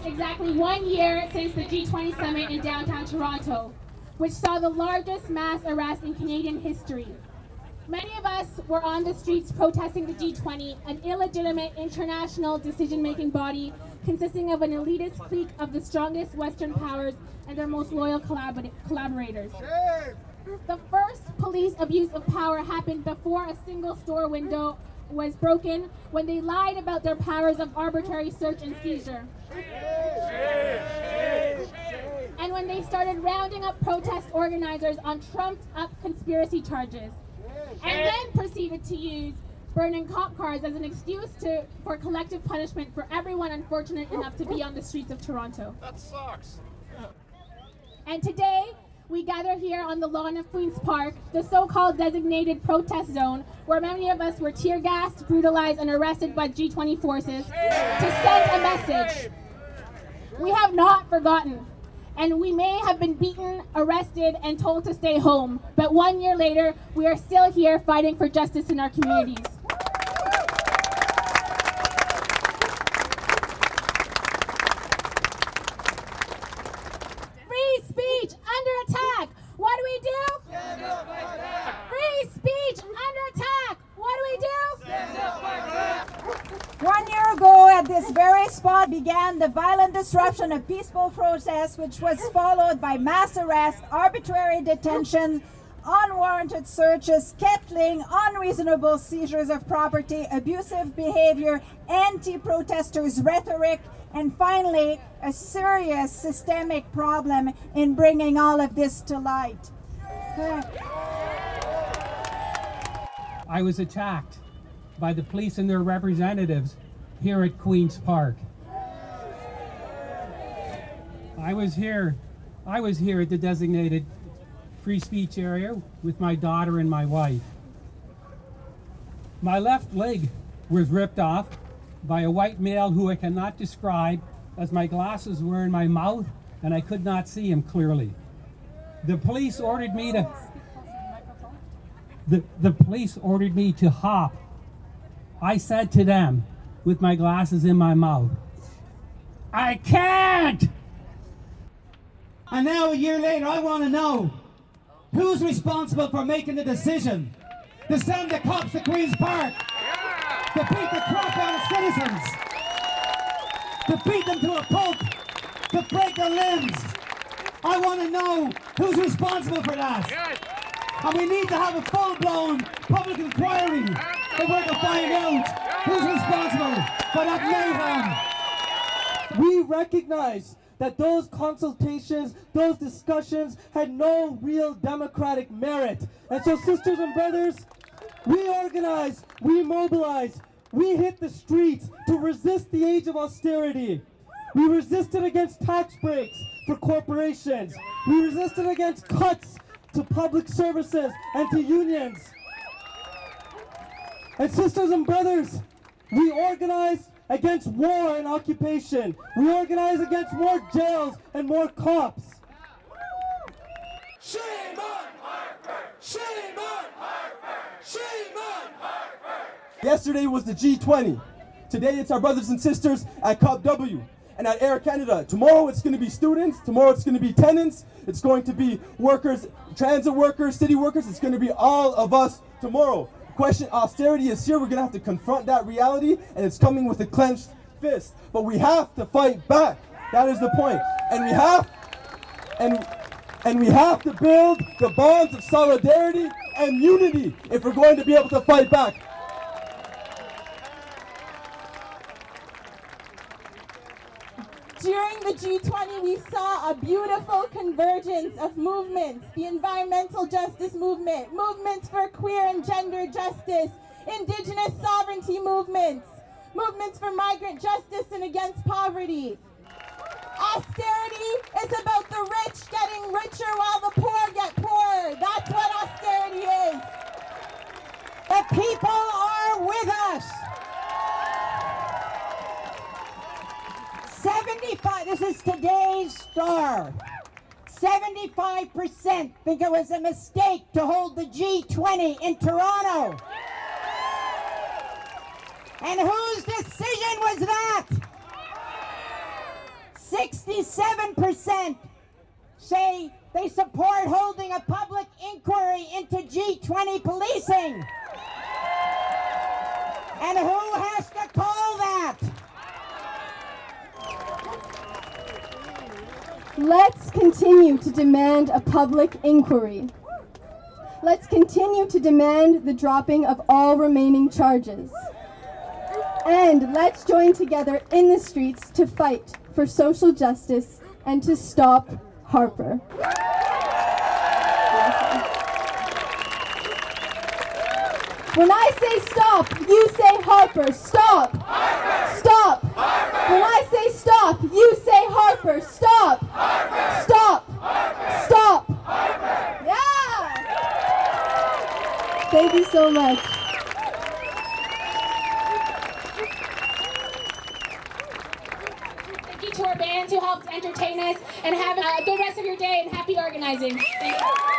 exactly 1 year since the G20 summit in downtown Toronto, which saw the largest mass arrest in Canadian history. Many of us were on the streets protesting the G20, an illegitimate international decision-making body consisting of an elitist clique of the strongest Western powers and their most loyal collaborators. The first police abuse of power happened before a single store window was broken, when they lied about their powers of arbitrary search and seizure. And when they started rounding up protest organizers on trumped-up conspiracy charges. And then proceeded to use burning cop cars as an excuse for collective punishment for everyone unfortunate enough to be on the streets of Toronto. That sucks. And today, we gather here on the lawn of Queen's Park, the so-called designated protest zone, where many of us were tear-gassed, brutalized, and arrested by G20 forces to send a message. We have not forgotten. And we may have been beaten, arrested, and told to stay home. But 1 year later, we are still here fighting for justice in our communities. Free speech under attack. What do we do? Stand up, fight back. Free speech under attack. What do we do? Stand up, fight back. 1 year ago at this very spot began the violent disruption of peaceful protests, which was followed by mass arrests, arbitrary detention, unwarranted searches, kettling, unreasonable seizures of property, abusive behavior, anti-protesters rhetoric, and finally a serious systemic problem in bringing all of this to light. I was attacked by the police and their representatives here at Queen's Park. I was here at the designated free speech area with my daughter and my wife. My left leg was ripped off by a white male who I cannot describe, as my glasses were in my mouth and I could not see him clearly. The police ordered me to hop. I said to them, with my glasses in my mouth, I can't! And now a year later, I want to know, who's responsible for making the decision to send the cops to Queen's Park, to beat the crap out of citizens, to beat them to a pulp, to break their limbs? I want to know who's responsible for that. And we need to have a full-blown public inquiry in order to find out who's responsible for that mayhem. We recognize that those consultations, those discussions had no real democratic merit. And so, sisters and brothers, we organize, we mobilize, we hit the streets to resist the age of austerity. We resisted against tax breaks for corporations. We resisted against cuts to public services and to unions. And sisters and brothers, we organize against war and occupation. We organize against more jails and more cops. Shame on Harper! Shame on Harper! Shame on Harper! Yesterday was the G20. Today it's our brothers and sisters at COP-W and at Air Canada. Tomorrow it's going to be students. Tomorrow it's going to be tenants. It's going to be workers, transit workers, city workers. It's going to be all of us tomorrow. Question, austerity is here. We're going to have to confront that reality, and it's coming with a clenched fist. But we have to fight back. That is the point. And we have to build the bonds of solidarity and unity if we're going to be able to fight back. During the G20, we saw a beautiful convergence of movements: the environmental justice movement, movements for queer and gender justice, indigenous sovereignty movements, movements for migrant justice and against poverty. Austerity is about the rich getting richer while the poor get poorer. That's what austerity is. The people are with us. 75, this is today's Star. 75% think it was a mistake to hold the G20 in Toronto. And whose decision was that? 67% say they support holding a public inquiry into G20 policing. And who has to call that? Let's continue to demand a public inquiry. Let's continue to demand the dropping of all remaining charges. And let's join together in the streets to fight for social justice and to stop Harper. When I say stop, you say Harper. Stop. Harper. Stop. Harper. When I say stop, you say Harper. Stop. Harper. Stop. Harper. Stop. Harper. Yeah. Thank you so much. Thank you to our bands who helped entertain us, and have a good rest of your day and happy organizing. Thank you.